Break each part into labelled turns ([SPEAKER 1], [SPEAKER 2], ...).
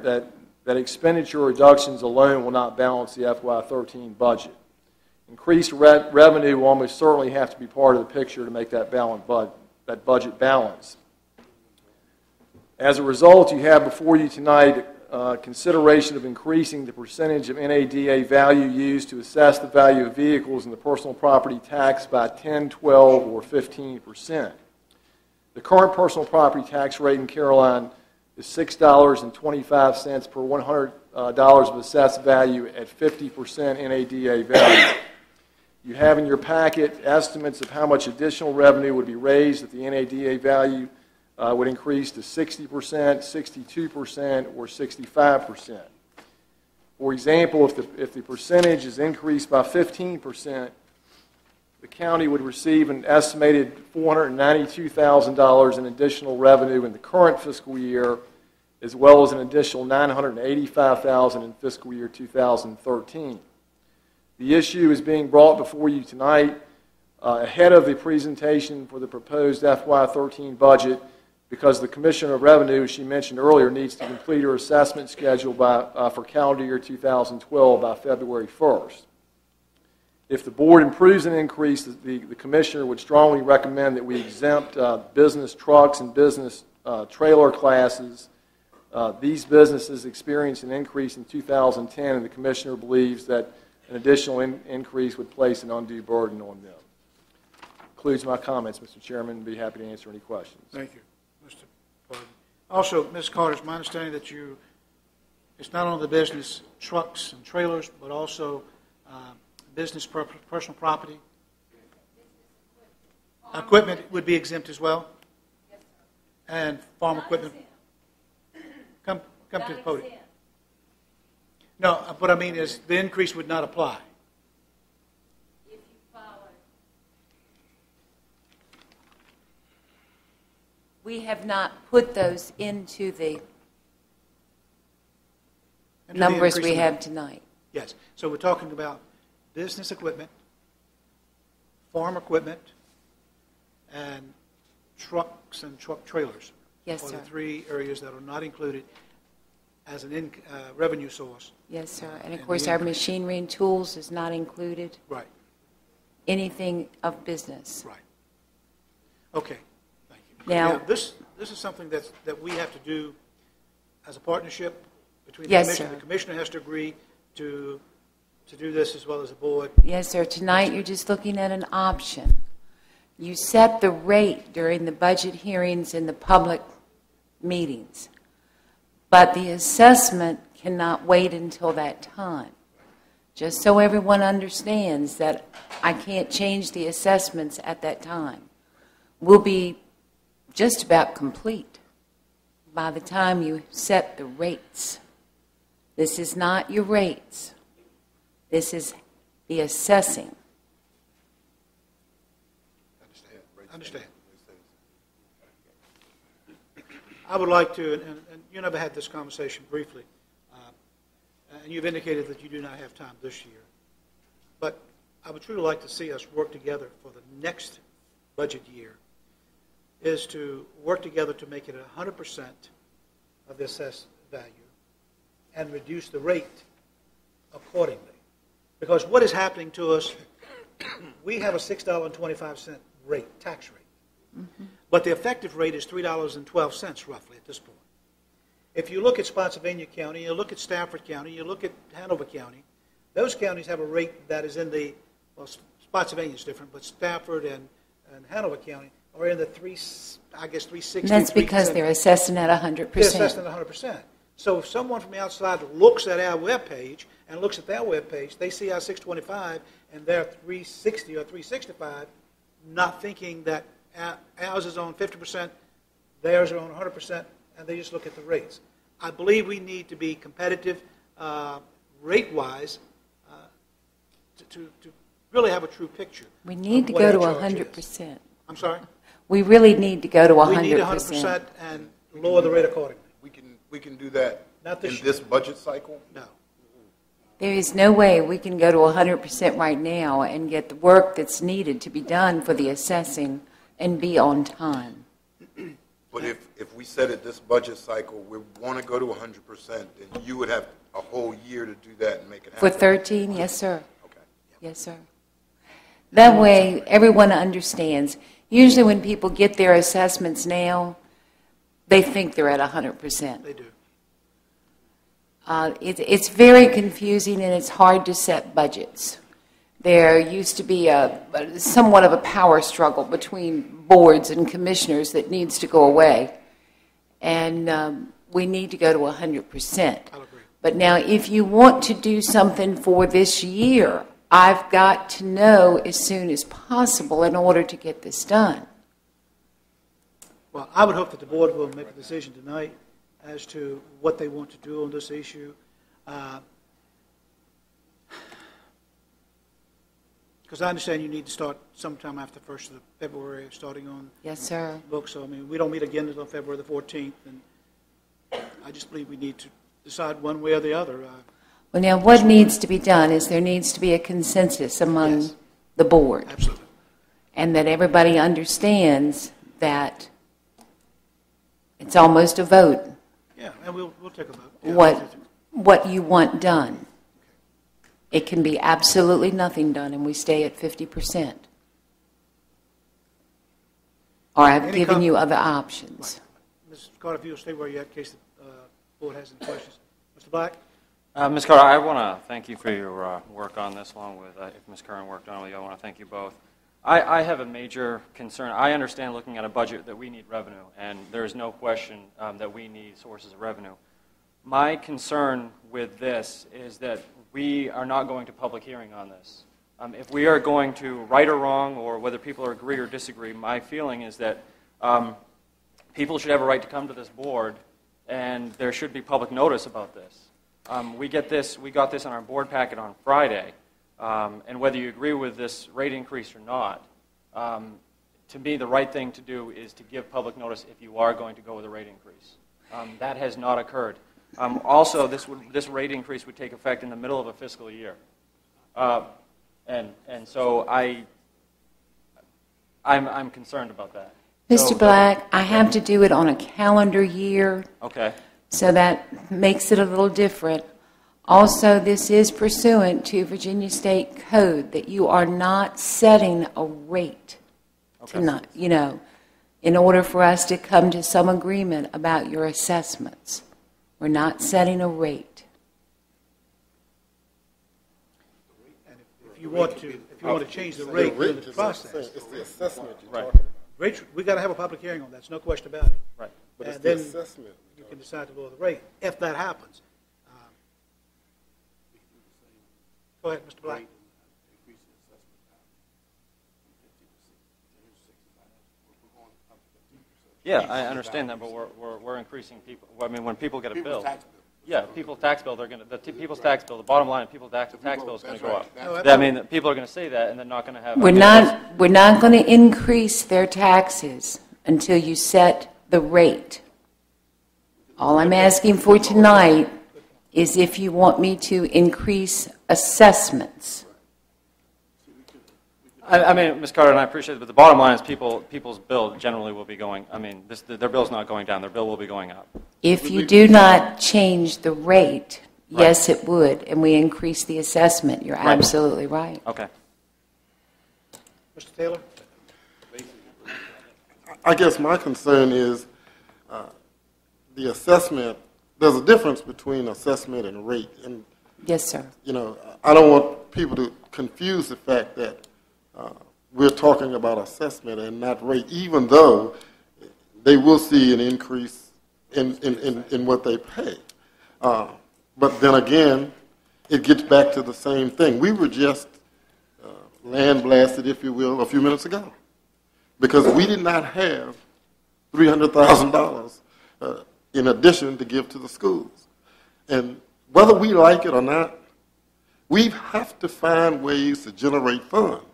[SPEAKER 1] that expenditure reductions alone will not balance the FY13 budget. Increased revenue will almost certainly have to be part of the picture to make that budget balance. As a result, you have before you tonight consideration of increasing the percentage of NADA value used to assess the value of vehicles in the personal property tax by 10, 12, or 15%. The current personal property tax rate in Caroline is $6.25 per $100 of assessed value at 50% NADA value. You have in your packet estimates of how much additional revenue would be raised if the NADA value would increase to 60%, 62%, or 65%. For example, if the percentage is increased by 15%, the county would receive an estimated $492,000 in additional revenue in the current fiscal year, as well as an additional $985,000 in fiscal year 2013. The issue is being brought before you tonight ahead of the presentation for the proposed FY13 budget because the Commissioner of Revenue, as she mentioned earlier, needs to complete her assessment schedule for calendar year 2012 by February 1st. If the board approves an increase, the Commissioner would strongly recommend that we exempt business trucks and business trailer classes. These businesses experienced an increase in 2010, and the Commissioner believes that an additional increase would place an undue burden on them. Concludes my comments, Mr. Chairman, and be happy to answer any questions.
[SPEAKER 2] Thank you, Mr. Barton. Also, Ms. Carter, it's my understanding that it's not only the business trucks and trailers, but also business personal property. Equipment would be exempt as well? Yes, sir. And farm equipment? Come to the podium. No, what I mean is the increase would not apply.
[SPEAKER 3] If you follow. We have not put those into the numbers we have tonight.
[SPEAKER 2] Yes. So we're talking about business equipment, farm equipment, and trucks and truck trailers.
[SPEAKER 3] Yes,
[SPEAKER 2] are
[SPEAKER 3] sir.
[SPEAKER 2] the three areas that are not included as an revenue source.
[SPEAKER 3] Yes, sir. And of course, our machinery and tools is not included.
[SPEAKER 2] Right.
[SPEAKER 3] Anything of business.
[SPEAKER 2] Right. Okay. Thank you.
[SPEAKER 3] Now,
[SPEAKER 2] this is something that we have to do as a partnership between the
[SPEAKER 3] yes,
[SPEAKER 2] Commissioner.
[SPEAKER 3] sir.
[SPEAKER 2] The Commissioner has to agree to do this as well as the board.
[SPEAKER 3] Yes, sir. Tonight, you're just looking at an option. You set the rate during the budget hearings in the public meetings, but the assessment cannot wait until that time. Just so everyone understands that I can't change the assessments at that time. We'll be just about complete by the time you set the rates. This is not your rates. This is the assessing.
[SPEAKER 2] Understand. I would like to, and you and I have had this conversation briefly, and you've indicated that you do not have time this year, but I would truly like to see us work together for the next budget year, is to work together to make it 100% of the assessed value and reduce the rate accordingly. Because what is happening to us, we have a $6.25 rate, tax rate. Mm-hmm. But the effective rate is $3.12 roughly at this point. If you look at Spotsylvania County, you look at Stafford County, you look at Hanover County, those counties have a rate that is in the, well, Spotsylvania is different, but Stafford and Hanover County are in the 360.
[SPEAKER 3] And that's because they're assessing at 100%.
[SPEAKER 2] They're assessing at 100%. So if someone from the outside looks at our webpage and looks at their webpage, they see our 625 and their 360 or 365, not thinking that ours is on 50%, theirs are on 100%, and they just look at the rates. I believe we need to be competitive rate-wise to really have a true picture.
[SPEAKER 3] We need to go to 100%.
[SPEAKER 2] I'm sorry?
[SPEAKER 3] We really need to go to 100%.
[SPEAKER 2] We need 100% and lower the rate accordingly.
[SPEAKER 4] We can do that in this budget cycle?
[SPEAKER 2] No.
[SPEAKER 3] There is no way we can go to 100% right now and get the work that's needed to be done for the assessing and be on time.
[SPEAKER 4] But if we said at this budget cycle, we want to go to 100%, then you would have a whole year to do that and make it happen.
[SPEAKER 3] For 13, yes, sir.
[SPEAKER 4] Okay.
[SPEAKER 3] Yes, sir. That way, everyone understands. Usually when people get their assessments now, they think they're at 100%.
[SPEAKER 2] They do.
[SPEAKER 3] It's very confusing and it's hard to set budgets. There used to be somewhat of a power struggle between boards and commissioners that needs to go away. And we need to go to 100%.
[SPEAKER 2] I'll agree.
[SPEAKER 3] But now if you want to do something for this year, I've got to know as soon as possible in order to get this done.
[SPEAKER 2] Well, I would hope that the board will make a decision tonight as to what they want to do on this issue. Because I understand you need to start sometime after the 1st of February, starting on
[SPEAKER 3] Yes, sir.
[SPEAKER 2] books. So, I mean, we don't meet again until February the 14th, and I just believe we need to decide one way or the other.
[SPEAKER 3] Well, now what needs to be done is there needs to be a consensus among
[SPEAKER 2] Yes.
[SPEAKER 3] the board.
[SPEAKER 2] Absolutely.
[SPEAKER 3] And that everybody understands that it's almost a vote.
[SPEAKER 2] Yeah, and we'll take a vote. Yeah.
[SPEAKER 3] What you want done. It can be absolutely nothing done, and we stay at 50%. Or I've
[SPEAKER 2] Any
[SPEAKER 3] given you other options.
[SPEAKER 2] Right. Mrs. Carter, if you'll stay where you're at in case the board has any questions. Mr. Black?
[SPEAKER 5] Ms. Carter, I want to thank you for your work on this, along with if Ms. Curran worked on it. I want to thank you both. I have a major concern. I understand looking at a budget that we need revenue, and there is no question that we need sources of revenue. My concern with this is that we are not going to public hearing on this. If we are going to right or wrong, or whether people agree or disagree, my feeling is that people should have a right to come to this board, and there should be public notice about this. We got this on our board packet on Friday, and whether you agree with this rate increase or not, to me the right thing to do is to give public notice if you are going to go with a rate increase. That has not occurred. Also, this rate increase would take effect in the middle of a fiscal year, and so I'm concerned about that.
[SPEAKER 3] Mr. Black, I have to do it on a calendar year.
[SPEAKER 5] Okay.
[SPEAKER 3] So that makes it a little different. Also, this is pursuant to Virginia State Code that you are not setting a rate tonight, in order for us to come to some agreement about your assessments. We're not setting a rate.
[SPEAKER 2] And if you want to change the rate during the process,
[SPEAKER 4] It's the assessment you're
[SPEAKER 5] Right.
[SPEAKER 4] talking about.
[SPEAKER 2] rates, we got to have a public hearing on that. There's no question about it.
[SPEAKER 5] Right.
[SPEAKER 4] But it's
[SPEAKER 2] And
[SPEAKER 4] the
[SPEAKER 2] then
[SPEAKER 4] assessment.
[SPEAKER 2] you can decide to lower the rate if that happens. Go ahead, Mr. Black.
[SPEAKER 5] Yeah, I understand that, but we're increasing people. I mean, when people get a bill, people's tax bill, people's tax bill. The bottom line, people's tax bill is going to go up. I mean, people are going to say that, and they're not going to have.
[SPEAKER 3] We're not going to increase their taxes until you set the rate. All I'm asking for tonight is if you want me to increase assessments.
[SPEAKER 5] I mean, Ms. Carter, and I appreciate it, but the bottom line is people's bill generally will be going. I mean, their bill's not going down; their bill will be going up.
[SPEAKER 3] If you do not change the rate, yes, it would, and we increase the assessment. You're absolutely right.
[SPEAKER 5] Okay.
[SPEAKER 2] Mr. Taylor?
[SPEAKER 6] I guess my concern is the assessment. There's a difference between assessment and rate, and
[SPEAKER 3] Yes, sir.
[SPEAKER 6] I don't want people to confuse the fact that we're talking about assessment and not rate, even though they will see an increase in what they pay. But then again, it gets back to the same thing. We were just land blasted, if you will, a few minutes ago, because we did not have $300,000 in addition to give to the schools. And whether we like it or not, we have to find ways to generate funds.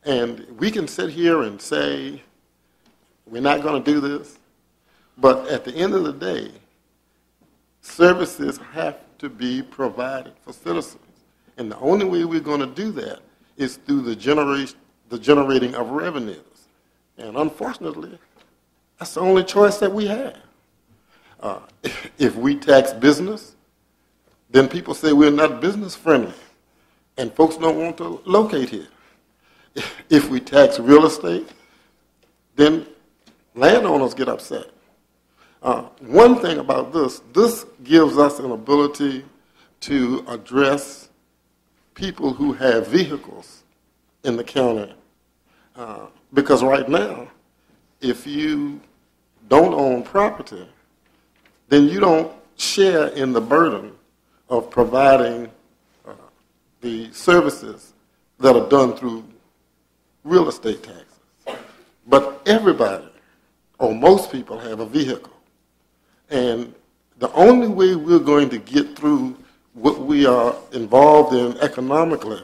[SPEAKER 6] And we can sit here and say, we're not going to do this, but at the end of the day, services have to be provided for citizens. And the only way we're going to do that is through the generating of revenues. And unfortunately, That's the only choice that we have. If we tax business, then people say we're not business friendly, and folks don't want to locate here. If we tax real estate, then landowners get upset. One thing about this gives us an ability to address people who have vehicles in the county. Because right now, if you don't own property, then you don't share in the burden of providing the services that are done through real estate taxes. But everybody, or most people, have a vehicle. And the only way we're going to get through what we are involved in economically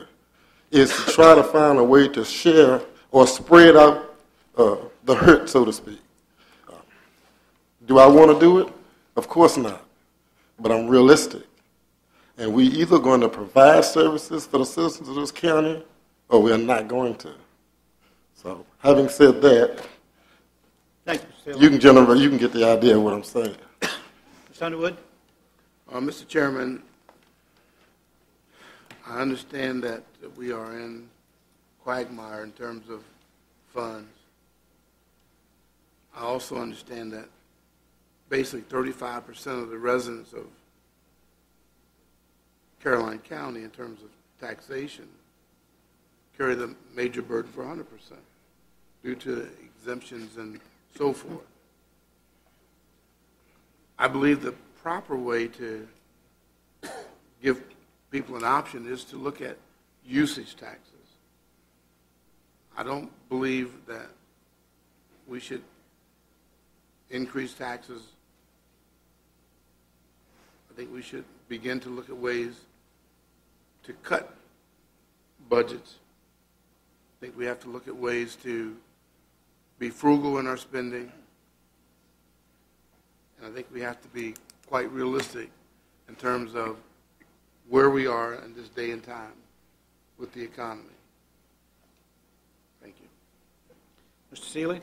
[SPEAKER 6] is to try to find a way to share or spread out the hurt, so to speak. Do I want to do it? Of course not. But I'm realistic. And we either going to provide services for the citizens of this county or we're not going to. So having said that,
[SPEAKER 2] Thank you, Mr. Taylor.
[SPEAKER 6] you can get the idea of what I'm saying.
[SPEAKER 2] Mr. Underwood?
[SPEAKER 7] Mr. Chairman, I understand that we are in quagmire in terms of funds. I also understand that basically 35% of the residents of Caroline County in terms of taxation carry the major burden for 100% due to exemptions and so forth. I believe the proper way to give people an option is to look at usage taxes. I don't believe that we should increase taxes. I think we should begin to look at ways to cut budgets. I think we have to look at ways to be frugal in our spending. And I think we have to be quite realistic in terms of where we are in this day and time with the economy. Thank you.
[SPEAKER 2] Mr. Seeley?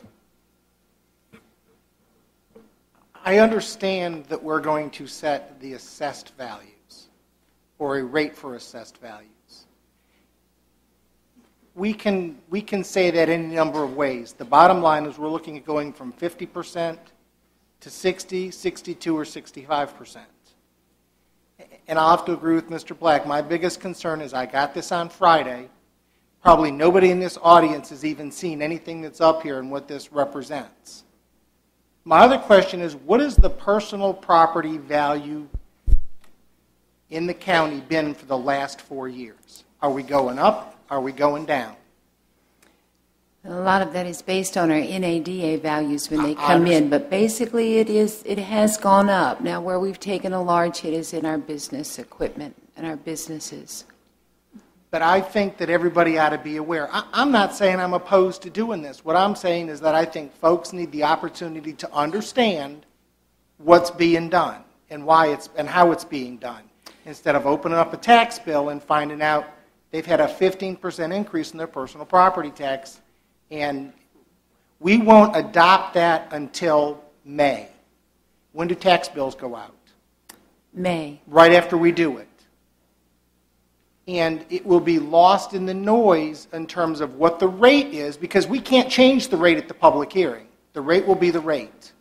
[SPEAKER 8] I understand that we're going to set the assessed values or a rate for assessed values. We can say that in a number of ways. The bottom line is we're looking at going from 50% to 60, 62, or 65%. And I'll have to agree with Mr. Black. My biggest concern is I got this on Friday. Probably nobody in this audience has even seen anything that's up here and what this represents. My other question is, what is the personal property value in the county been for the last 4 years? Are we going up? Are we going down?
[SPEAKER 3] A lot of that is based on our NADA values when they come in, but basically it has gone up. Now where we've taken a large hit is in our business equipment and our businesses.
[SPEAKER 8] But I think that everybody ought to be aware. I'm not saying I'm opposed to doing this. What I'm saying is that I think folks need the opportunity to understand what's being done and why and how it's being done, instead of opening up a tax bill and finding out they've had a 15% increase in their personal property tax, and we won't adopt that until May. When do tax bills go out?
[SPEAKER 3] May.
[SPEAKER 8] Right after we do it. And it will be lost in the noise in terms of what the rate is, because we can't change the rate at the public hearing. The rate will be the rate.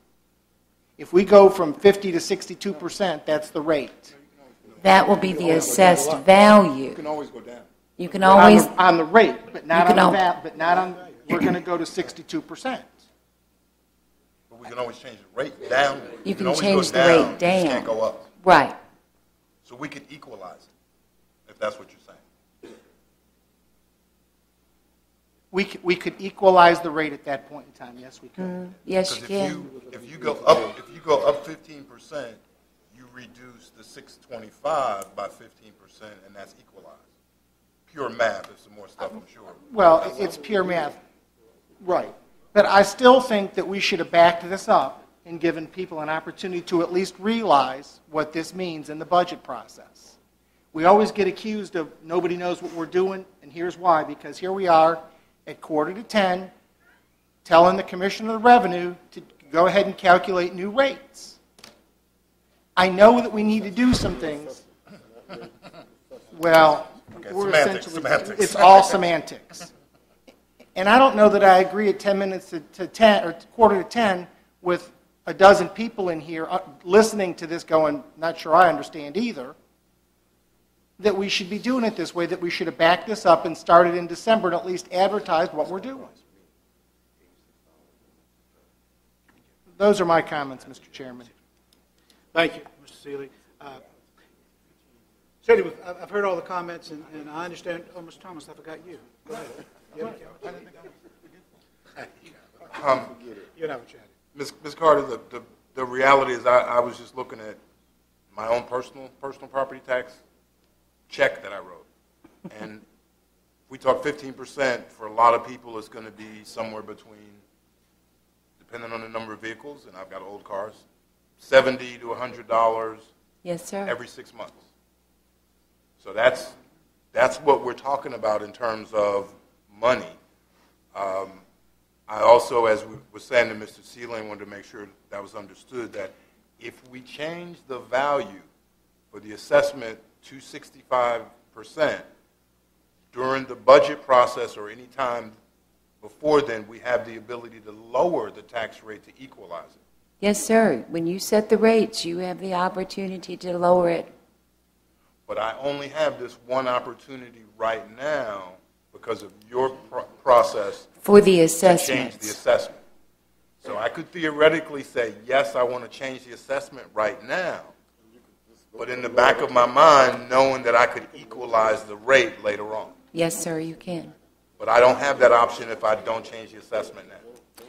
[SPEAKER 8] If we go from 50 to 62%, that's the rate.
[SPEAKER 3] That will be the assessed value.
[SPEAKER 4] You can always go down.
[SPEAKER 3] You can always
[SPEAKER 8] on the rate, but not on the but not on. We're going to go to 62%.
[SPEAKER 4] But we can always change the rate down.
[SPEAKER 3] You can
[SPEAKER 4] always
[SPEAKER 3] change
[SPEAKER 4] go
[SPEAKER 3] the rate
[SPEAKER 4] You just
[SPEAKER 3] down.
[SPEAKER 4] can't go up.
[SPEAKER 3] right.
[SPEAKER 4] So we can equalize it, if that's what you're saying.
[SPEAKER 8] We could equalize the rate at that point in time. Yes, we could.
[SPEAKER 3] Yes, you
[SPEAKER 4] Because
[SPEAKER 3] can.
[SPEAKER 4] if you go up 15%, you reduce the 625 by 15%, and that's equalized. Pure math. There's some more stuff, I'm sure.
[SPEAKER 8] Well, it's pure math. Right. But I still think that we should have backed this up and given people an opportunity to at least realize what this means in the budget process. We always get accused of nobody knows what we're doing, and here's why. Because here we are at 9:45 telling the Commissioner of the Revenue to go ahead and calculate new rates. I know that we need to do some things. Well,
[SPEAKER 4] Okay,
[SPEAKER 8] we're
[SPEAKER 4] semantics,
[SPEAKER 8] essentially,
[SPEAKER 4] semantics.
[SPEAKER 8] it's all semantics. And I don't know that I agree at 10 minutes to 10 or quarter to 10 with a dozen people in here listening to this going, not sure I understand either, that we should be doing it this way, that we should have backed this up and started in December and at least advertised what we're doing. Those are my comments, Mr. Chairman.
[SPEAKER 2] Thank you, Mr. Seeley. Certainly, I've heard all the comments, and I understand. Oh, Mr. Thomas, I forgot you. Go ahead. You have you and I were chatting.
[SPEAKER 4] Ms. Carter, the reality is I was just looking at my own personal property tax check that I wrote. And if we talk 15%, for a lot of people it's going to be somewhere between, depending on the number of vehicles, and I've got old cars, $70 to $100
[SPEAKER 3] Yes, sir.
[SPEAKER 4] every 6 months. So that's what we're talking about in terms of money. I also, as we were saying to Mr. Seeley, wanted to make sure that was understood, that if we change the value for the assessment to 65% during the budget process or any time before then, we have the ability to lower the tax rate to equalize it.
[SPEAKER 3] Yes, sir. When you set the rates, you have the opportunity to lower it.
[SPEAKER 4] But I only have this one opportunity right now because of your process
[SPEAKER 3] For the
[SPEAKER 4] to
[SPEAKER 3] assessments.
[SPEAKER 4] change the assessment. So I could theoretically say, yes, I want to change the assessment right now, but in the back of my mind, knowing that I could equalize the rate later on.
[SPEAKER 3] Yes, sir, you can.
[SPEAKER 4] But I don't have that option if I don't change the assessment now.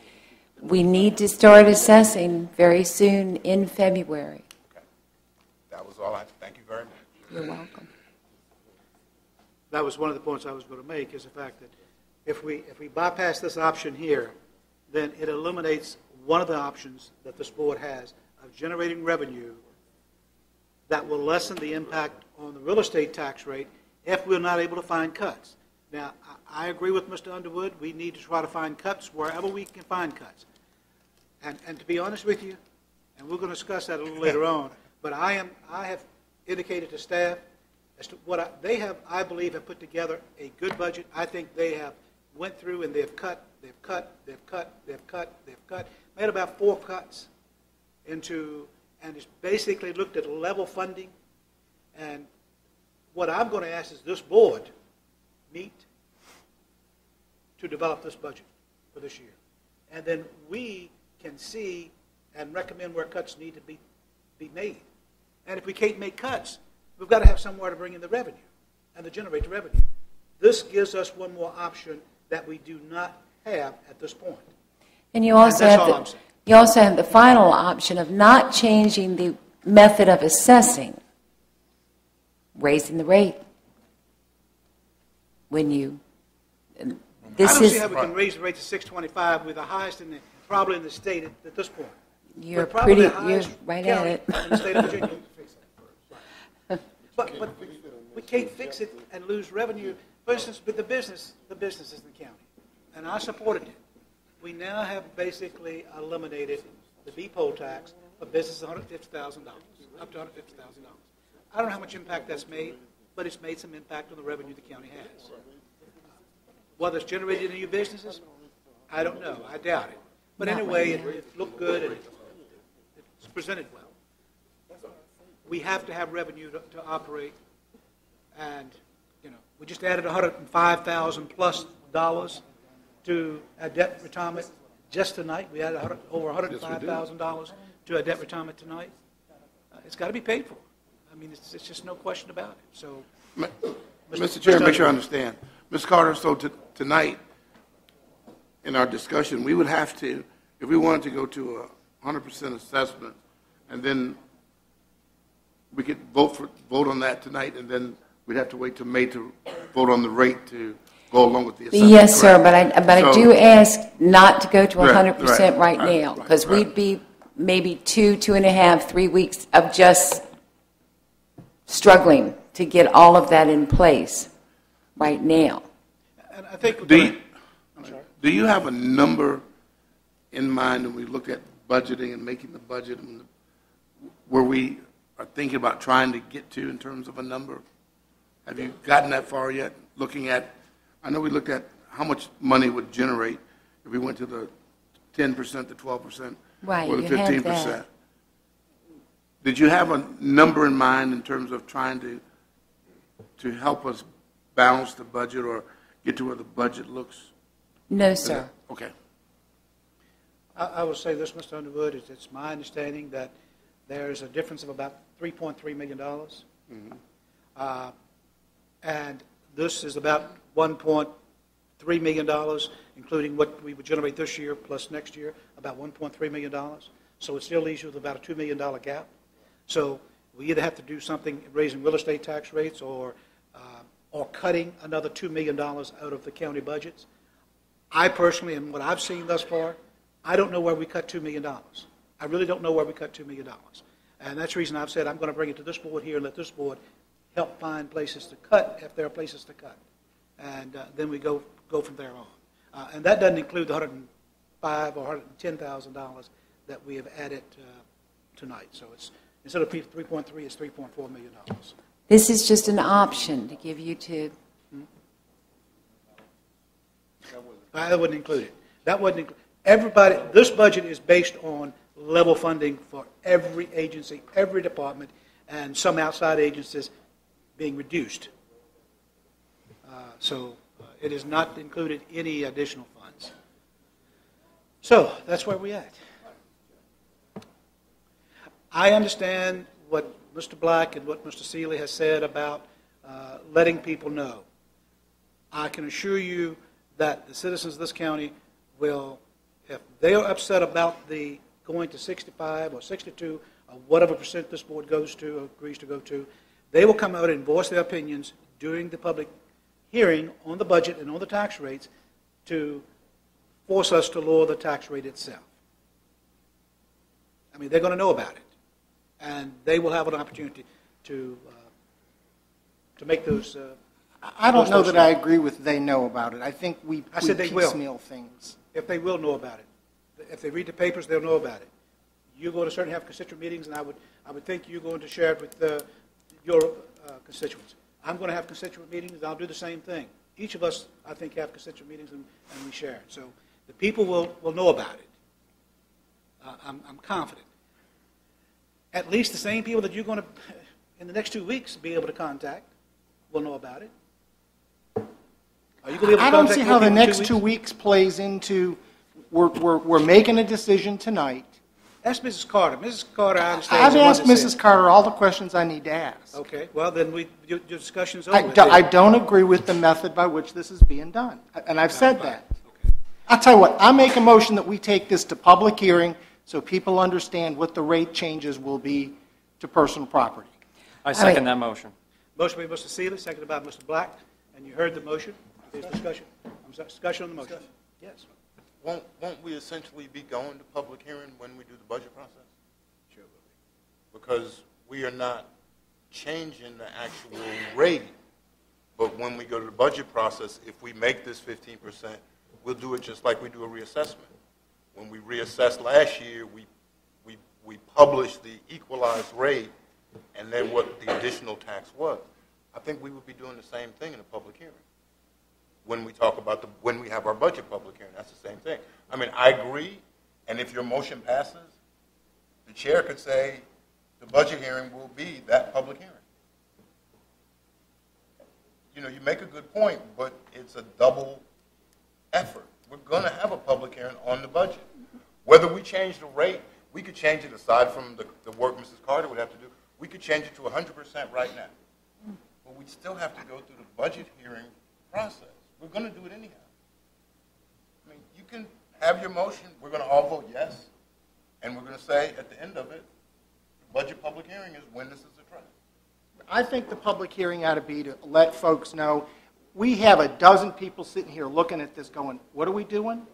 [SPEAKER 3] We need to start assessing very soon in February.
[SPEAKER 4] Okay. That was all I, thank you very much.
[SPEAKER 3] You're welcome.
[SPEAKER 2] That was one of the points I was going to make, is the fact that if we bypass this option here, then it eliminates one of the options that this board has of generating revenue that will lessen the impact on the real estate tax rate if we're not able to find cuts. Now, I agree with Mr. Underwood. We need to try to find cuts wherever we can find cuts. And to be honest with you, and we're going to discuss that a little later on, but I have indicated to staff as to what they have, I believe, have put together a good budget. I think they have went through and they've cut, made about 4 cuts into, and it's basically looked at level funding. And what I'm going to ask is this board meet to develop this budget for this year. And then we can see and recommend where cuts need to be made. And if we can't make cuts, we've got to have somewhere to bring in the revenue and to generate the revenue. This gives us one more option that we do not have at this point.
[SPEAKER 3] And you also
[SPEAKER 2] that's
[SPEAKER 3] have
[SPEAKER 2] all I'm
[SPEAKER 3] the,
[SPEAKER 2] saying.
[SPEAKER 3] you also have the final option of not changing the method of assessing, raising the rate. When you, this
[SPEAKER 2] I don't
[SPEAKER 3] is,
[SPEAKER 2] see how we can raise the rate to 625. We're the highest in the, probably in the state at this point.
[SPEAKER 3] you're
[SPEAKER 2] We're probably
[SPEAKER 3] pretty,
[SPEAKER 2] the
[SPEAKER 3] you're
[SPEAKER 2] highest
[SPEAKER 3] right at
[SPEAKER 2] county
[SPEAKER 3] it.
[SPEAKER 2] in the state of Virginia. But we can't fix it and lose revenue. For instance, with the business is the county, and I supported it. We now have basically eliminated the B-poll tax for businesses $150,000, up to $150,000. I don't know how much impact that's made, but it's made some impact on the revenue the county has. Whether it's generated new businesses, I don't know. I doubt it. But
[SPEAKER 3] Not
[SPEAKER 2] anyway,
[SPEAKER 3] right now.
[SPEAKER 2] it looked good and it's presented well. We have to have revenue to operate, and we just added $105,000 plus to a debt retirement just tonight. We added over $105,000 to a debt retirement tonight. It's got to be paid for. I mean, it's just no question about it. So,
[SPEAKER 7] Mr. Chair, make sure I understand. Ms. Carter, so tonight, in our discussion, we would have to, if we wanted to go to a 100% assessment, and then we could vote on that tonight, and then we'd have to wait till May to vote on the rate to go along with the assessment.
[SPEAKER 3] Yes, sir,
[SPEAKER 7] correct?
[SPEAKER 3] but I
[SPEAKER 7] So-
[SPEAKER 3] do ask not to go to 100%
[SPEAKER 7] right,
[SPEAKER 3] right now, because
[SPEAKER 7] right.
[SPEAKER 3] we'd be maybe 2.5, 3 weeks of just struggling to get all of that in place right now.
[SPEAKER 2] and I think
[SPEAKER 7] Do you have a number in mind when we look at budgeting and making the budget and where we are thinking about trying to get to in terms of a number? Have you gotten that far yet? Looking at, I know we looked at how much money it would generate if we went to the 10%, the 12%,
[SPEAKER 3] Right,
[SPEAKER 7] or the
[SPEAKER 3] you had
[SPEAKER 7] 15%.
[SPEAKER 3] that.
[SPEAKER 7] Did you have a number in mind in terms of trying to help us balance the budget or get to where the budget looks?
[SPEAKER 3] No, sir.
[SPEAKER 7] Okay.
[SPEAKER 2] I will say this, Mr. Underwood, it's my understanding that there's a difference of about $3.3 million. And this is about $1.3 million, including what we would generate this year plus next year, about $1.3 million. So it still leaves you with about a $2 million gap. So we either have to do something raising real estate tax rates or cutting another $2 million out of the county budgets. I personally, and what I've seen thus far, I don't know where we cut $2 million. I really don't know where we cut $2 million. And that's the reason I've said I'm going to bring it to this board here and let this board help find places to cut if there are places to cut. And then we go from there on. And that doesn't include the $105,000 or $110,000 that we have added tonight. So it's instead of 3.3, it's $3.4 million.
[SPEAKER 3] This is just an option to give you to.
[SPEAKER 2] That wouldn't include it. That wouldn't include everybody. This budget is based on level funding for every agency, every department, and some outside agencies being reduced. So it has not included any additional funds. So that's where we're at. I understand what Mr. Black and what Mr. Seeley has said about letting people know. I can assure you that the citizens of this county will, if they are upset about the going to 65 or 62 or whatever percent this board goes to or agrees to go to, they will come out and voice their opinions during the public hearing on the budget and on the tax rates to force us to lower the tax rate itself. I mean, they're going to know about it, and they will have an opportunity to make those.
[SPEAKER 8] I don't know that I agree with they know about it. I think we
[SPEAKER 2] said they will.
[SPEAKER 8] piecemeal things.
[SPEAKER 2] If they will know about it. If they read the papers, they'll know about it. You're going to certainly have constituent meetings, and I would think you're going to share it with your constituents. I'm going to have constituent meetings, and I'll do the same thing. Each of us, I think, have constituent meetings, and we share it. So the people will know about it. I'm confident. At least the same people that you're going to, in the next 2 weeks, be able to contact will know about it. Are you going to be able to
[SPEAKER 8] I don't
[SPEAKER 2] contact
[SPEAKER 8] see
[SPEAKER 2] more
[SPEAKER 8] how the
[SPEAKER 2] people in
[SPEAKER 8] next 2 weeks plays into, we're making a decision tonight.
[SPEAKER 2] Ask Mrs. Carter. Mrs. Carter, I understand.
[SPEAKER 8] I've
[SPEAKER 2] is the one
[SPEAKER 8] asked
[SPEAKER 2] that said-
[SPEAKER 8] Mrs. Carter all the questions I need to ask.
[SPEAKER 2] Okay, well, then your discussion's over.
[SPEAKER 8] I don't agree with the method by which this is being done, and I've said that. I'll tell you what, I make a motion that we take this to public hearing so people understand what the rate changes will be to personal property.
[SPEAKER 5] I second that motion.
[SPEAKER 2] Motion by Mr. Seeley, seconded by Mr. Black, and you heard the motion. There's discussion. Discussion on the motion. Yes.
[SPEAKER 4] Won't we essentially be going to public hearing when we do the budget process?
[SPEAKER 2] Sure.
[SPEAKER 4] Because we are not changing the actual rate, but when we go to the budget process, if we make this 15%, we'll do it just like we do a reassessment. When we reassessed last year, we published the equalized rate and then what the additional tax was. I think we would be doing the same thing in a public hearing. When we talk about when we have our budget public hearing, that's the same thing. I mean, I agree, and if your motion passes, the chair could say the budget hearing will be that public hearing. You know, you make a good point, but it's a double effort. We're going to have a public hearing on the budget. Whether we change the rate, we could change it aside from the work Mrs. Carter would have to do. We could change it to 100% right now. But we still have to go through the budget hearing process. We're going to do it anyhow. I mean, you can have your motion. We're going to all vote yes. And we're going to say at the end of it, the budget public hearing is when this is addressed.
[SPEAKER 8] I think the public hearing ought to be to let folks know. We have a dozen people sitting here looking at this going, what are we doing?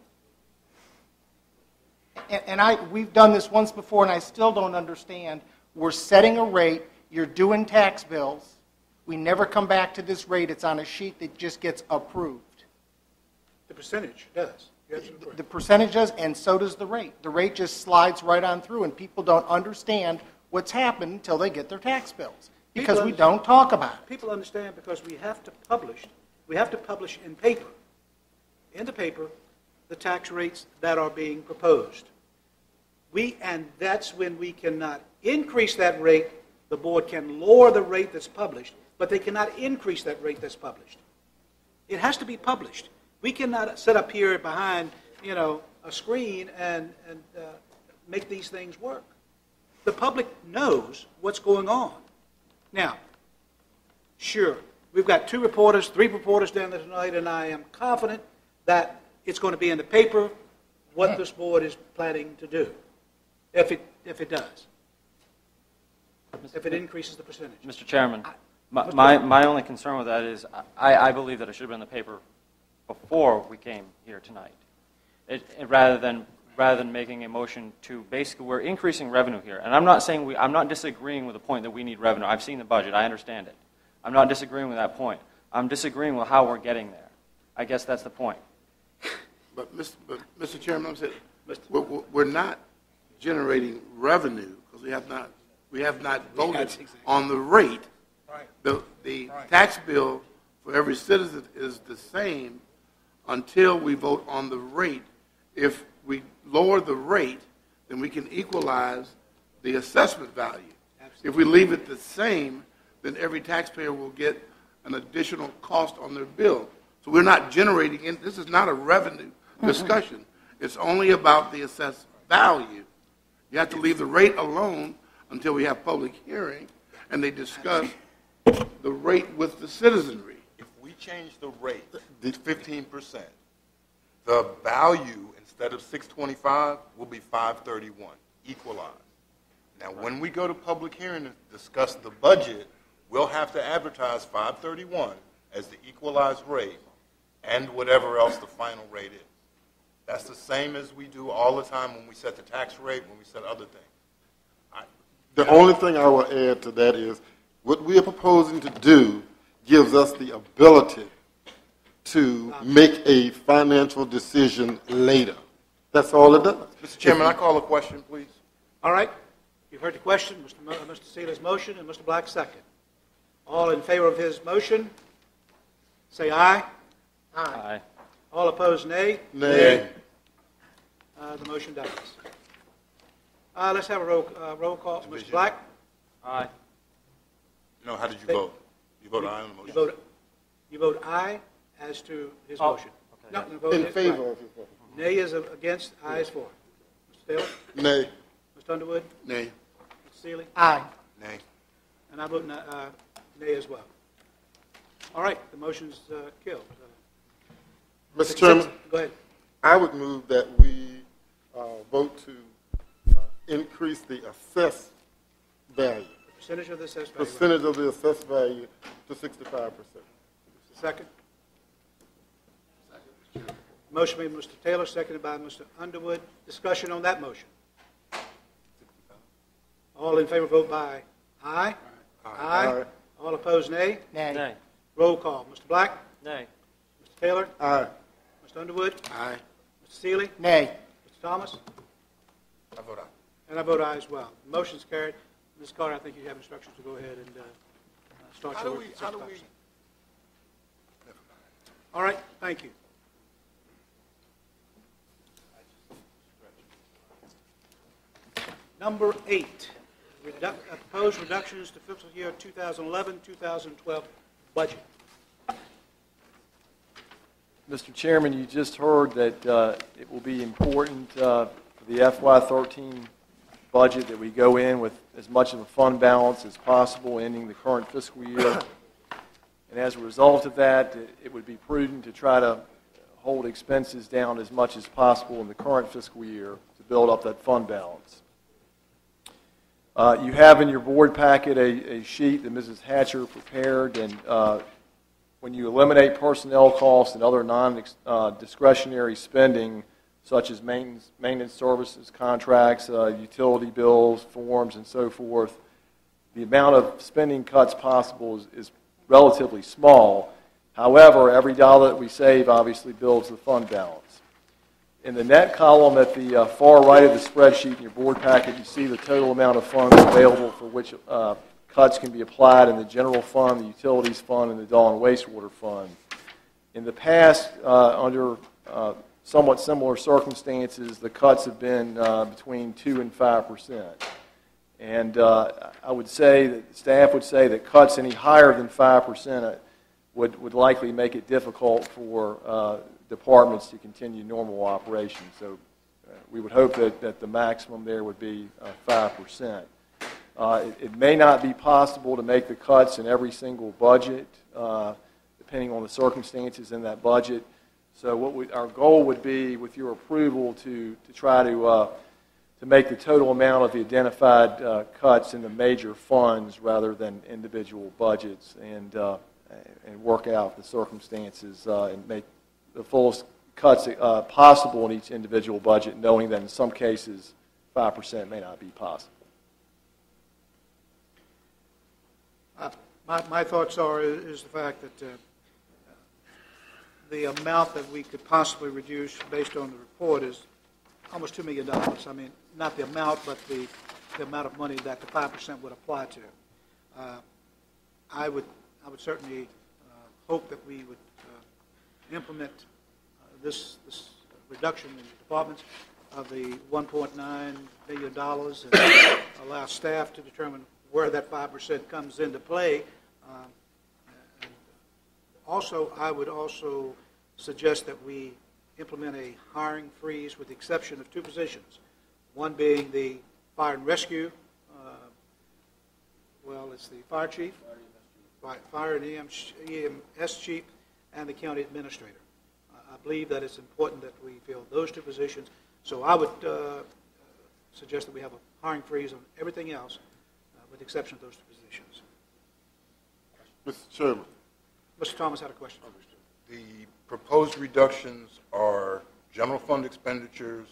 [SPEAKER 8] And we've done this once before, and I still don't understand. We're setting a rate. You're doing tax bills. We never come back to this rate. It's on a sheet that just gets approved.
[SPEAKER 2] The percentage does. absolutely correct.
[SPEAKER 8] The percentage does, and so does the rate. The rate just slides right on through, and people don't understand what's happened until they get their tax bills, because we don't talk about it.
[SPEAKER 2] People understand because we have to publish in paper, the tax rates that are being proposed. And that's when we cannot increase that rate. The board can lower the rate that's published, but they cannot increase that rate that's published. It has to be published. We cannot sit up here behind, a screen and make these things work. The public knows what's going on. Now, sure, we've got 3 reporters down there tonight, and I am confident that it's going to be in the paper what this board is planning to do, if it does, if it increases the percentage.
[SPEAKER 5] Mr. Chairman, my only concern with that is I believe that it should have been in the paper before we came here tonight, rather than making a motion to basically, we're increasing revenue here. And I'm not disagreeing with the point that we need revenue. I've seen the budget. I understand it. I'm not disagreeing with that point. I'm disagreeing with how we're getting there. I guess that's the point.
[SPEAKER 7] But Mr. Chairman, I'm saying we're not generating revenue because we have not voted on the rate.
[SPEAKER 2] Right.
[SPEAKER 7] The tax bill for every citizen is the same until we vote on the rate. If we lower the rate, then we can equalize the assessment value. Absolutely. If we leave it the same, then every taxpayer will get an additional cost on their bill. So we're not generating, this is not a revenue discussion. It's only about the assessed value. You have to leave the rate alone until we have public hearing and they discuss the rate with the citizenry.
[SPEAKER 4] If we change the rate to 15%, the value instead of 625 will be 531, equalized. Now, when we go to public hearing to discuss the budget, we'll have to advertise 531 as the equalized rate and whatever else the final rate is. That's the same as we do all the time when we set the tax rate, when we set other things.
[SPEAKER 6] The only thing I will add to that is what we are proposing to do gives us the ability to make a financial decision later. That's all it does.
[SPEAKER 4] Mr. Chairman, I call a question, please.
[SPEAKER 2] All right. You've heard the question, Mr. Seeley's motion, and Mr. Black's second. All in favor of his motion, say aye.
[SPEAKER 5] Aye.
[SPEAKER 2] All opposed, nay.
[SPEAKER 6] Nay.
[SPEAKER 2] The motion dies. Let's have a roll call. Mr. Black?
[SPEAKER 5] Aye.
[SPEAKER 4] No, how did you vote? You vote aye on the motion?
[SPEAKER 2] You vote aye as to his
[SPEAKER 5] Oh,
[SPEAKER 2] motion.
[SPEAKER 5] okay.
[SPEAKER 2] No, vote
[SPEAKER 6] In
[SPEAKER 2] yes,
[SPEAKER 6] favor
[SPEAKER 2] right.
[SPEAKER 6] of it.
[SPEAKER 2] Nay is against, aye is for. Mr. Taylor?
[SPEAKER 6] Nay.
[SPEAKER 2] Mr. Underwood?
[SPEAKER 7] Nay.
[SPEAKER 2] Mr. Seeley?
[SPEAKER 8] Aye.
[SPEAKER 4] Nay.
[SPEAKER 2] And I vote nay as well. All right, the motion's killed.
[SPEAKER 6] Mr. Chairman,
[SPEAKER 2] Go ahead.
[SPEAKER 6] I would move that we vote to increase the assessed value,
[SPEAKER 2] Percentage of the assessed value.
[SPEAKER 6] percentage of the assessed value to 65%.
[SPEAKER 2] Second? Motion made by Mr. Taylor, seconded by Mr. Underwood. Discussion on that motion. All in favor vote by aye. Aye. All opposed, nay.
[SPEAKER 5] Nay.
[SPEAKER 2] Roll call. Mr. Black?
[SPEAKER 5] Nay.
[SPEAKER 2] Mr. Taylor?
[SPEAKER 6] Aye.
[SPEAKER 2] Mr. Underwood?
[SPEAKER 7] Aye.
[SPEAKER 2] Mr. Seeley?
[SPEAKER 8] Nay.
[SPEAKER 2] Mr. Thomas?
[SPEAKER 4] I vote aye.
[SPEAKER 2] And I vote aye as well. Motion's carried. Ms. Carter, I think you have instructions to go ahead and start your work at 65%. All right, thank you. Number 8, proposed reductions to fiscal year 2011-2012 budget.
[SPEAKER 1] Mr. Chairman, you just heard that it will be important for the FY13 budget that we go in with as much of a fund balance as possible ending the current fiscal year. And as a result of that, it would be prudent to try to hold expenses down as much as possible in the current fiscal year to build up that fund balance. You have in your board packet a sheet that Mrs. Hatcher prepared, and when you eliminate personnel costs and other non-discretionary spending, such as maintenance services, contracts, utility bills, forms, and so forth, the amount of spending cuts possible is relatively small. However, every dollar that we save obviously builds the fund balance. In the net column at the far right of the spreadsheet in your board packet, you see the total amount of funds available for which cuts can be applied in the general fund, the utilities fund, and the Dawn and wastewater fund. In the past, under somewhat similar circumstances, the cuts have been between 2 and 5%. And I would say that staff would say that cuts any higher than 5% would likely make it difficult for departments to continue normal operations. So we would hope that the maximum there would be 5%. It may not be possible to make the cuts in every single budget, depending on the circumstances in that budget. So our goal would be, with your approval, to try to make the total amount of the identified cuts in the major funds rather than individual budgets, and work out the circumstances and make the fullest cuts possible in each individual budget, knowing that in some cases 5% may not be possible.
[SPEAKER 2] My thoughts is the fact that the amount that we could possibly reduce based on the report is almost $2 million. I mean, not the amount, but the amount of money that the 5% would apply to. I would certainly hope that we would implement this reduction in the departments of the $1.9 million and allow staff to determine where that 5% comes into play. Also, I would also suggest that we implement a hiring freeze with the exception of 2 positions, one being the fire and rescue, it's the fire chief, fire and EMS chief, and the county administrator. I believe that it's important that we fill those 2 positions, so I would suggest that we have a hiring freeze on everything else with the exception of those 2 positions.
[SPEAKER 6] Mr. Chairman.
[SPEAKER 2] Mr. Thomas had a question.
[SPEAKER 4] The proposed reductions are general fund expenditures,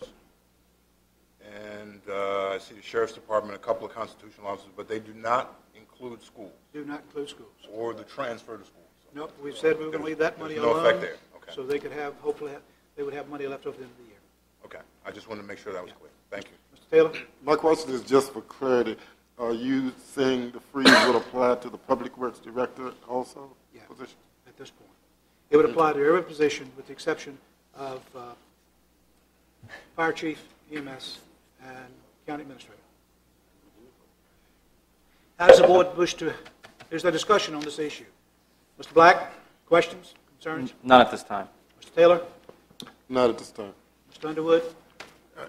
[SPEAKER 4] and I see the Sheriff's Department, a couple of constitutional officers, but they do not include schools.
[SPEAKER 2] Do not include schools.
[SPEAKER 4] Or the transfer to schools.
[SPEAKER 2] Nope, we've said we were going to leave that money
[SPEAKER 4] alone.
[SPEAKER 2] alone.
[SPEAKER 4] No effect there. Okay.
[SPEAKER 2] So they could have, hopefully, they would have money left over the end of the year.
[SPEAKER 4] Okay. I just wanted to make sure that was clear. Thank you.
[SPEAKER 2] Mr. Taylor?
[SPEAKER 6] My question is just for clarity. Are you saying the freeze would apply to the Public Works Director also?
[SPEAKER 2] Yeah,
[SPEAKER 6] position?
[SPEAKER 2] at this point. It would apply to every position with the exception of fire chief, EMS, and county administrator. How does the board wish to, is there discussion on this issue? Mr. Black, questions, concerns?
[SPEAKER 5] None at this time.
[SPEAKER 2] Mr. Taylor?
[SPEAKER 6] Not at this time.
[SPEAKER 2] Mr. Underwood?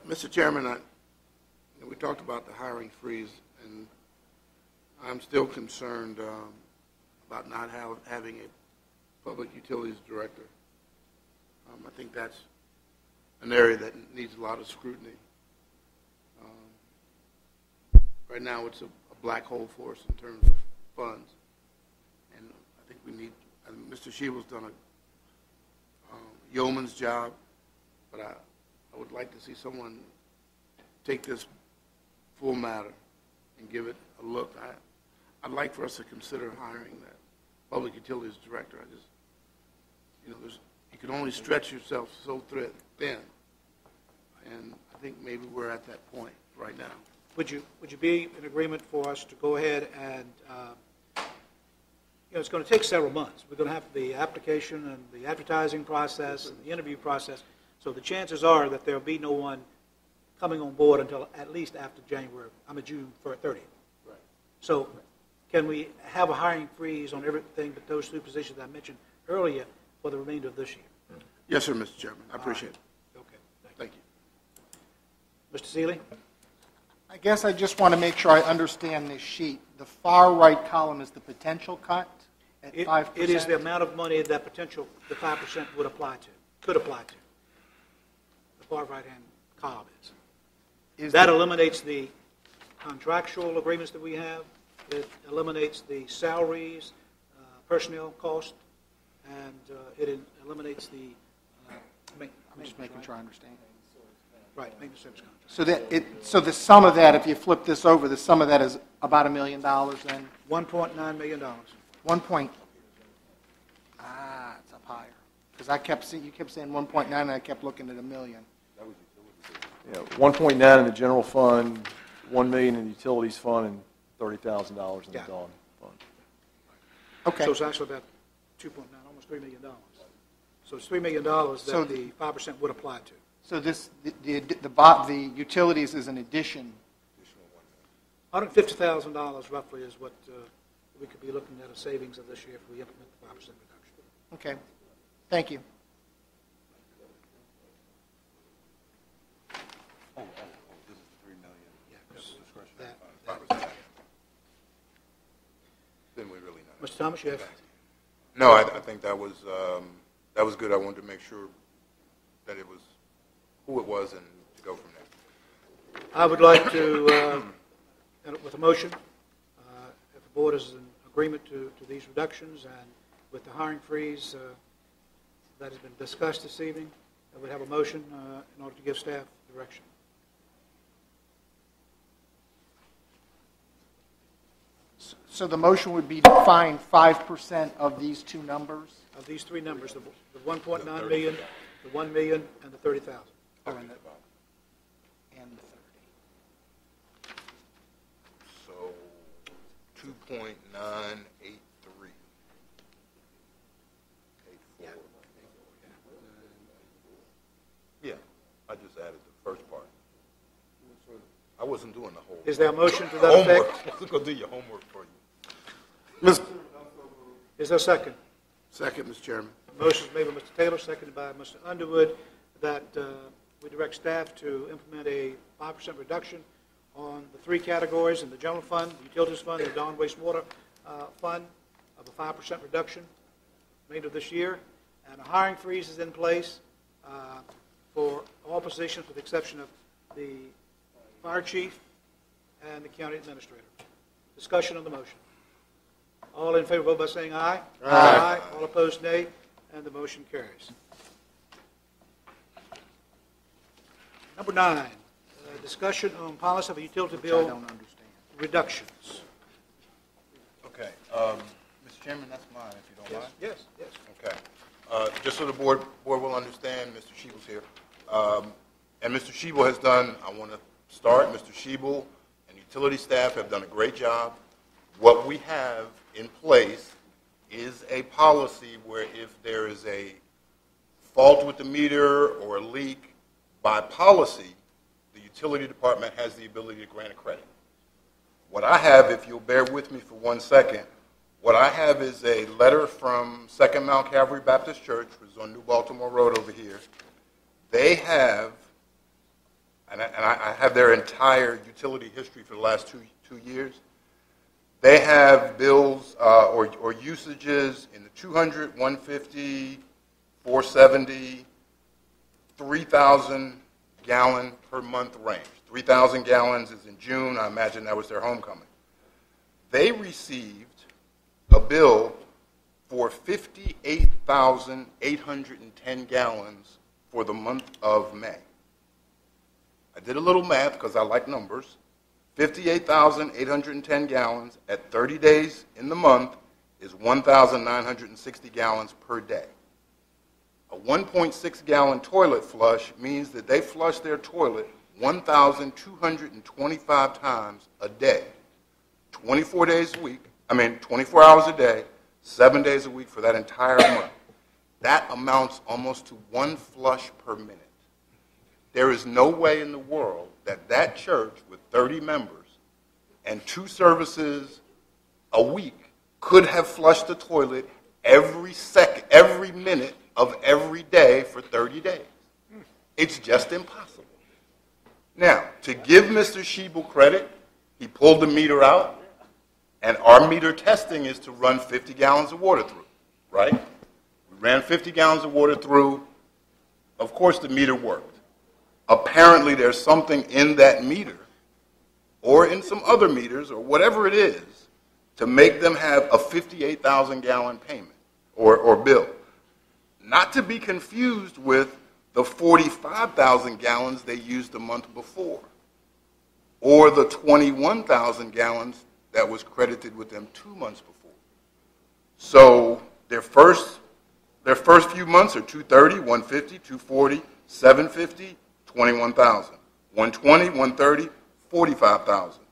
[SPEAKER 7] Mr. Chairman, we talked about the hiring freeze, and I'm still concerned about not having a public utilities director. I think that's an area that needs a lot of scrutiny. Right now, it's a black hole for us in terms of funds, and I think we need. Mr. Sheeble's done a yeoman's job, but I would like to see someone take this full matter and give it a look. I'd like for us to consider hiring that public utilities director. I just, you can only stretch yourself so thin, and I think maybe we're at that point right now.
[SPEAKER 2] Would you be in agreement for us to go ahead and, it's going to take several months. We're going to have the application and the advertising process and the interview process. So the chances are that there will be no one coming on board until at least after June 30th. Right. So can we have a hiring freeze on everything but those 2 positions I mentioned earlier for the remainder of this year?
[SPEAKER 7] Yes, sir, Mr. Chairman. I appreciate it.
[SPEAKER 2] Okay.
[SPEAKER 7] Thank you.
[SPEAKER 2] Mr. Seeley?
[SPEAKER 8] I guess I just want to make sure I understand this sheet. The far right column is the potential cut at 5%?
[SPEAKER 2] It is the amount of money that the 5% could apply to. The far right-hand column is. That eliminates the contractual agreements that we have. It eliminates the salaries, personnel cost, and it eliminates the...
[SPEAKER 8] I'm just making sure I understand.
[SPEAKER 2] Right, maintenance service contract.
[SPEAKER 8] So the sum of that, if you flip this over, the sum of that is about $1 million then?
[SPEAKER 2] $1.9 million.
[SPEAKER 8] 1 point. It's up higher. Because you kept saying 1.9, and I kept looking at $1 million.
[SPEAKER 1] Yeah, 1.9 in the general fund, 1 million in the utilities fund, and $30,000 in the
[SPEAKER 2] Yeah.
[SPEAKER 1] dawn fund.
[SPEAKER 8] Okay.
[SPEAKER 2] So it's actually about 2.9, almost $3 million. So it's $3 million
[SPEAKER 8] So-
[SPEAKER 2] that the 5% would apply to.
[SPEAKER 8] So this, the utilities is an addition.
[SPEAKER 2] $150,000 roughly is what we could be looking at a savings of this year if we implement the 5% reduction.
[SPEAKER 8] Okay. Thank you.
[SPEAKER 4] This is 3 million.
[SPEAKER 2] That-
[SPEAKER 4] Then we really know.
[SPEAKER 2] Mr. Thomas, you have,
[SPEAKER 4] No, I think that was good. I wanted to make sure that it was who it was and to go from there.
[SPEAKER 2] I would like to, with a motion, if the board is in agreement to these reductions and with the hiring freeze that has been discussed this evening, I would have a motion in order to give staff direction.
[SPEAKER 8] So the motion would be to find 5% of these two numbers?
[SPEAKER 2] Of these three numbers, the 1.9 million, the 1 million, and the 30,000.
[SPEAKER 8] Oh, and the 30.
[SPEAKER 4] So 2.983. Yeah, I just added the first part. I wasn't doing the whole.
[SPEAKER 2] Is there a motion to that
[SPEAKER 4] homework.
[SPEAKER 2] effect?
[SPEAKER 4] I was going to do your homework for you.
[SPEAKER 6] Mr.
[SPEAKER 2] Is there a second?
[SPEAKER 7] Second, Mr. Chairman.
[SPEAKER 2] Motion is made by Mr. Taylor, seconded by Mr. Underwood, that we direct staff to implement a 5% reduction on the three categories in the general fund, the utilities fund, and the Dawn wastewater fund of a 5% reduction remainder of this year. And a hiring freeze is in place for all positions with the exception of the fire chief and the county administrator. Discussion on the motion. All in favor, vote by saying aye. Aye. All opposed, nay. And the motion carries. Number 9, discussion on policy of a utility
[SPEAKER 8] Which I
[SPEAKER 2] bill
[SPEAKER 8] don't understand.
[SPEAKER 2] reductions.
[SPEAKER 4] Okay, Mr. Chairman, that's mine, if you don't
[SPEAKER 2] Yes,
[SPEAKER 4] mind.
[SPEAKER 2] yes, yes.
[SPEAKER 4] Okay. Just so the board will understand, Mr. Schiebel's here. And Mr. Schiebel has done, I want to start, Mr. Schiebel and utility staff have done a great job. What we have in place is a policy where if there is a fault with the meter or a leak, by policy, the utility department has the ability to grant a credit. What I have, if you'll bear with me for 1 second, what I have is a letter from Second Mount Calvary Baptist Church, which is on New Baltimore Road over here. They have, and I have their entire utility history for the last two years. They have bills or usages in the 200, 150, 470, 3,000 gallon per month range. 3,000 gallons is in June. I imagine that was their homecoming. They received a bill for 58,810 gallons for the month of May. I did a little math because I like numbers. 58,810 gallons at 30 days in the month is 1,960 gallons per day. A 1.6 gallon toilet flush means that they flush their toilet 1,225 times a day, 24 hours a day, 7 days a week for that entire month. That amounts almost to 1 flush per minute. There is no way in the world that that church with 30 members and 2 services a week could have flushed the toilet every minute of every day for 30 days. It's just impossible. Now, to give Mr. Schiebel credit, he pulled the meter out, and our meter testing is to run 50 gallons of water through, right? We ran 50 gallons of water through. Of course, the meter worked. Apparently, there's something in that meter or in some other meters or whatever it is to make them have a 58,000 gallon payment or bill. Not to be confused with the 45,000 gallons they used the month before, or the 21,000 gallons that was credited with them 2 months before. So their first few months are 230, 150, 240, 750, 21,000. 120, 130, 45,000.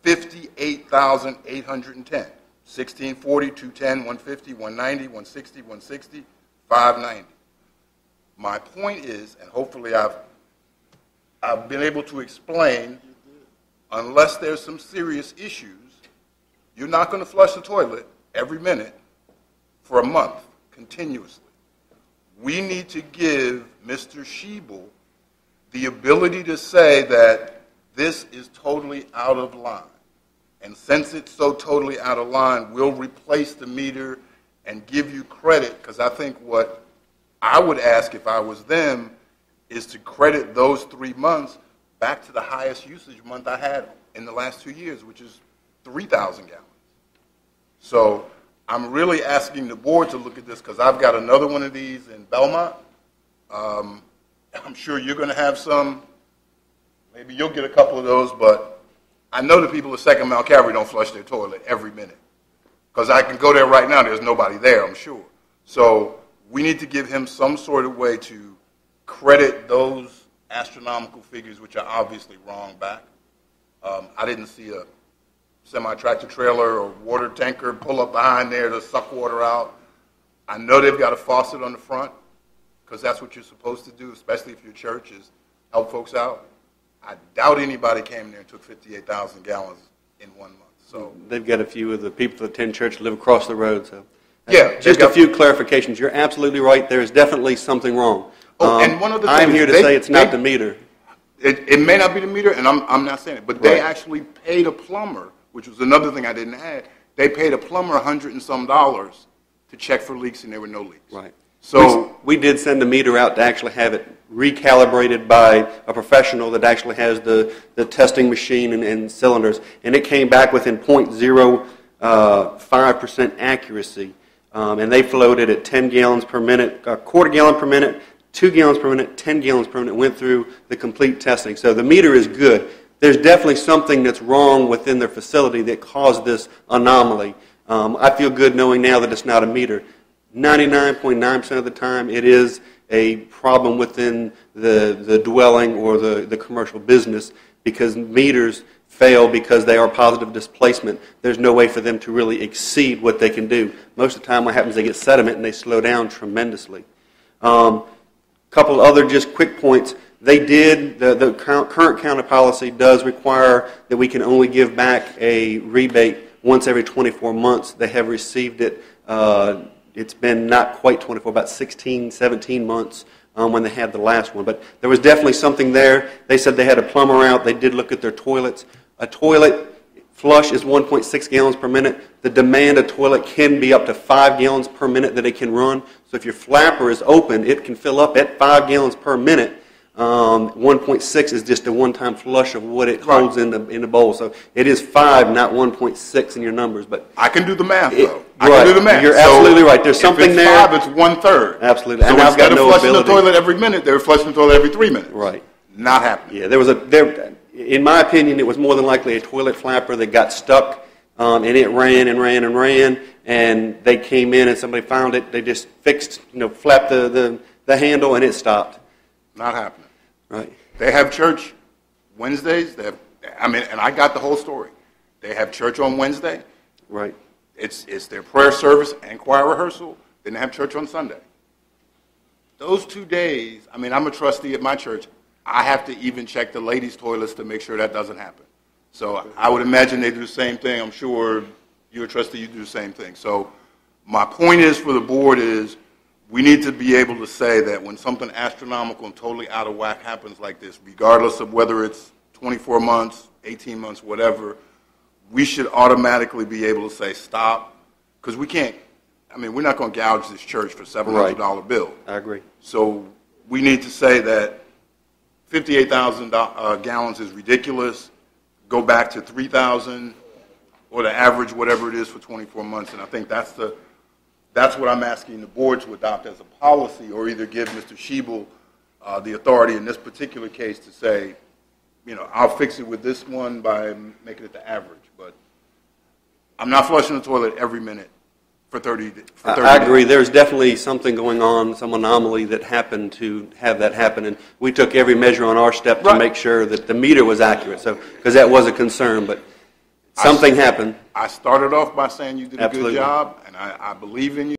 [SPEAKER 4] 58,810. 1640, 210, 150, 190, 160, 160, 590. My point is, and hopefully I've been able to explain, unless there's some serious issues, you're not going to flush the toilet every minute for a month continuously. We need to give Mr. Schiebel the ability to say that this is totally out of line. And since it's so totally out of line, we'll replace the meter and give you credit, because I think what I would ask if I was them is to credit those 3 months back to the highest usage month I had in the last 2 years, which is 3,000 gallons. So I'm really asking the board to look at this, because I've got another one of these in Belmont. I'm sure you're going to have some. Maybe you'll get a couple of those, but I know the people at Second Mount Calvary don't flush their toilet every minute, because I can go there right now. There's nobody there, I'm sure. So we need to give him some sort of way to credit those astronomical figures, which are obviously wrong, back. I didn't see a semi-tractor trailer or water tanker pull up behind there to suck water out. I know they've got a faucet on the front, because that's what you're supposed to do, especially if your church is help folks out. I doubt anybody came there and took 58,000 gallons in 1 month. So
[SPEAKER 9] they've got a few of the people that attend church live across the road. So
[SPEAKER 4] yeah,
[SPEAKER 9] just a few clarifications. You're absolutely right. There is definitely something wrong.
[SPEAKER 4] And one other thing
[SPEAKER 9] I'm here to say it's not the meter.
[SPEAKER 4] It may not be the meter, and I'm not saying it, but they actually paid a plumber, which was another thing I didn't add. They paid a plumber $100 and some to check for leaks, and there were no leaks.
[SPEAKER 9] Right.
[SPEAKER 4] So
[SPEAKER 9] we did send a meter out to actually have it recalibrated by a professional that actually has the testing machine and cylinders, and it came back within 0.05% accuracy, and they flowed it at 10 gallons per minute, a quarter gallon per minute, 2 gallons per minute, 10 gallons per minute, went through the complete testing. So the meter is good. There's definitely something that's wrong within their facility that caused this anomaly. I feel good knowing now that it's not a meter. 99.9% of the time, it is a problem within the dwelling or the commercial business, because meters fail because they are positive displacement. There's no way for them to really exceed what they can do. Most of the time what happens, they get sediment and they slow down tremendously. Couple other just quick points. They did, the current county policy does require that we can only give back a rebate once every 24 months. They have received it. It's been not quite 24, about 16, 17 months when they had the last one. But there was definitely something there. They said they had a plumber out. They did look at their toilets. A toilet flush is 1.6 gallons per minute. The demand of toilet can be up to 5 gallons per minute that it can run. So if your flapper is open, it can fill up at 5 gallons per minute. 1.6 is just a one-time flush of what it holds in the bowl. So it is 5, not 1.6 in your numbers. But
[SPEAKER 4] I can do the math, though. I can do the math.
[SPEAKER 9] You're absolutely right. There's something
[SPEAKER 4] if
[SPEAKER 9] there.
[SPEAKER 4] it's 5, it's 1/3.
[SPEAKER 9] Absolutely.
[SPEAKER 4] So
[SPEAKER 9] and I've
[SPEAKER 4] instead
[SPEAKER 9] got
[SPEAKER 4] of
[SPEAKER 9] no
[SPEAKER 4] flushing
[SPEAKER 9] ability.
[SPEAKER 4] the toilet every minute, they were flushing the toilet every 3 minutes.
[SPEAKER 9] Right.
[SPEAKER 4] Not happening.
[SPEAKER 9] Yeah, in my opinion, it was more than likely a toilet flapper that got stuck, and it ran and ran and ran, and they came in and somebody found it. They just fixed, flapped the handle, and it stopped.
[SPEAKER 4] Not happening.
[SPEAKER 9] Right.
[SPEAKER 4] They have church Wednesdays. And I got the whole story. They have church on Wednesday.
[SPEAKER 9] Right.
[SPEAKER 4] It's their prayer service and choir rehearsal. Then they have church on Sunday. Those 2 days, I'm a trustee at my church. I have to even check the ladies' toilets to make sure that doesn't happen. So I would imagine they do the same thing. I'm sure you're a trustee, you do the same thing. So my point is for the board is we need to be able to say that when something astronomical and totally out of whack happens like this, regardless of whether it's 24 months, 18 months, whatever, we should automatically be able to say stop, because we can't, we're not going to gouge this church for $700 bill.
[SPEAKER 9] I agree.
[SPEAKER 4] So we need to say that 58,000 gallons is ridiculous, go back to 3,000, or the average, whatever it is, for 24 months, and I think that's what I'm asking the board to adopt as a policy, or either give Mr. Schiebel the authority in this particular case to say, I'll fix it with this one by making it the average. But I'm not flushing the toilet every minute for 30
[SPEAKER 9] I agree.
[SPEAKER 4] days.
[SPEAKER 9] There's definitely something going on, some anomaly that happened to have that happen, and we took every measure on our step to
[SPEAKER 4] Right.
[SPEAKER 9] make sure that the meter was accurate. So, because that was a concern, but something happened.
[SPEAKER 4] I started off by saying you did a
[SPEAKER 9] Absolutely.
[SPEAKER 4] good job, and I believe in you.